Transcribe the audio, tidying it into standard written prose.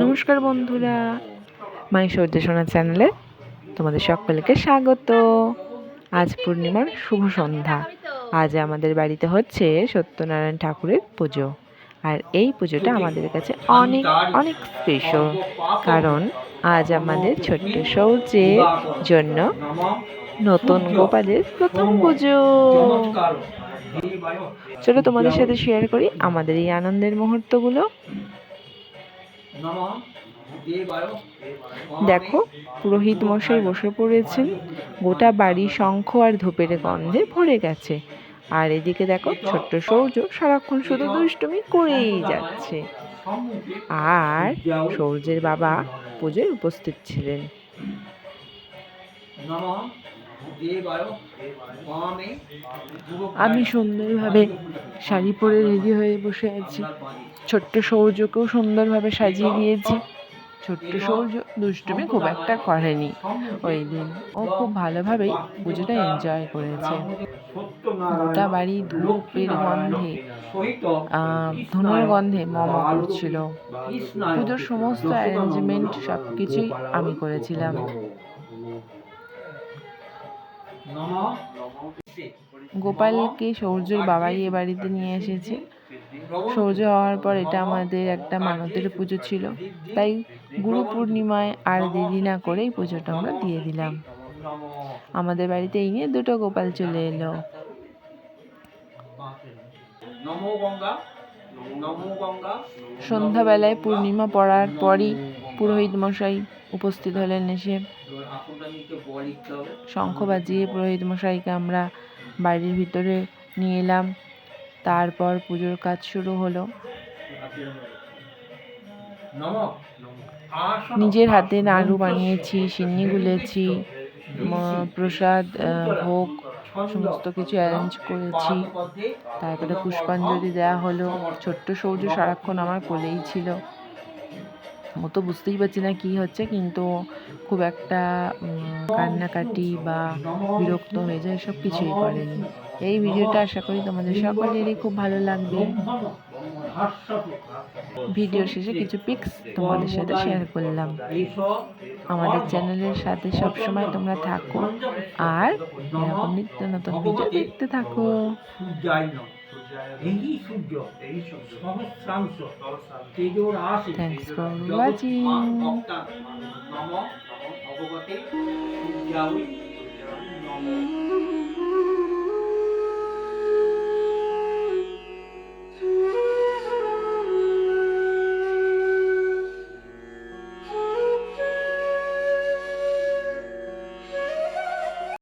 নমস্কার বন্ধুরা, মাই সৌর্যসোনা চ্যানেলে তোমাদের সকলকে স্বাগত। আজ পূর্ণিমার শুভ সন্ধ্যা। আজ আমাদের বাড়িতে হচ্ছে সত্যনারায়ণ ঠাকুরের পুজো। আর এই পুজোটা আমাদের কাছে অনেক অনেক স্পেশাল, কারণ আজ আমাদের ছোট্ট সৌর্যের জন্য নতুন গোপালের প্রথম পুজো। চলো তোমাদের সাথে শেয়ার করি আমাদের এই আনন্দের মুহূর্তগুলো। দেখো, পুরোহিত মশাই বসে পড়েছেন। গোটা বাড়ি শঙ্খ আর ধূপের গন্ধে ভরে গেছে। আর এদিকে দেখো, ছোট্ট সৌর্য সারাক্ষণ শুধু দুষ্টুমি করেই যাচ্ছে। আর সৌর্যের বাবা পুজোয় উপস্থিত ছিলেন। আমি সুন্দরভাবে শাড়ি পরে রেডি হয়ে বসে আছি। ছোট্ট সৌর্যকেও সুন্দরভাবে সাজিয়ে দিয়েছি। ছোট্ট সৌর্য দুষ্টুমি খুব একটা করেনি ওই দিন। ও খুব ভালোভাবেই পুজোটা এনজয় করেছে। গোটা বাড়ি ধূপের গন্ধে, ধুনোর গন্ধে মম করছিল। পুজোর সমস্ত অ্যারেঞ্জমেন্ট সবকিছুই আমি করেছিলাম। গোপালকে সৌর্যর বাবাই এ বাড়িতে নিয়ে এসেছে। সৌর্য হওয়ার পর এটা আমাদের একটা মানতের পুজো ছিল, তাই গুরু পূর্ণিমায় আর দেরি না করেই পুজোটা আমরা দিয়ে দিলাম। আমাদের বাড়িতে এই নিয়ে দুটো গোপাল চলে এলো। সন্ধ্যাবেলায় পূর্ণিমা পড়ার পরই পুরোহিত মশাই উপস্থিত হলেন। এসে শঙ্খ বাজিয়ে পুরোহিত মশাইকে আমরা বাড়ির ভিতরে নিয়ে এলাম। তারপর পুজোর কাজ শুরু হলো। নিজের হাতে নাড়ু বানিয়েছি, সিন্নি গুলেছি, প্রসাদ ভোগ সমস্ত কিছু অ্যারেঞ্জ করেছি। তারপরে পুষ্পাঞ্জলি দেওয়া হলো। ছোট্ট সৌর্য সারাক্ষণ আমার কোলেই ছিল। ও তো বুঝতেই পারছি না কি হচ্ছে, কিন্তু খুব একটা কান্নাকাটি বা বিরক্ত হয়ে যায় সব কিছুই করেনি। এই ভিডিওটা আশা করি তোমাদের সকলেরই খুব ভালো লাগবে। ভিডিওর শেষে কিছু পিকস তোমাদের সাথে শেয়ার করলাম। আমাদের চ্যানেলের সাথে সবসময় তোমরা থাকো আর এরকম নিত্য নতুন ভিডিও দেখতে থাকো। Thanks for watching.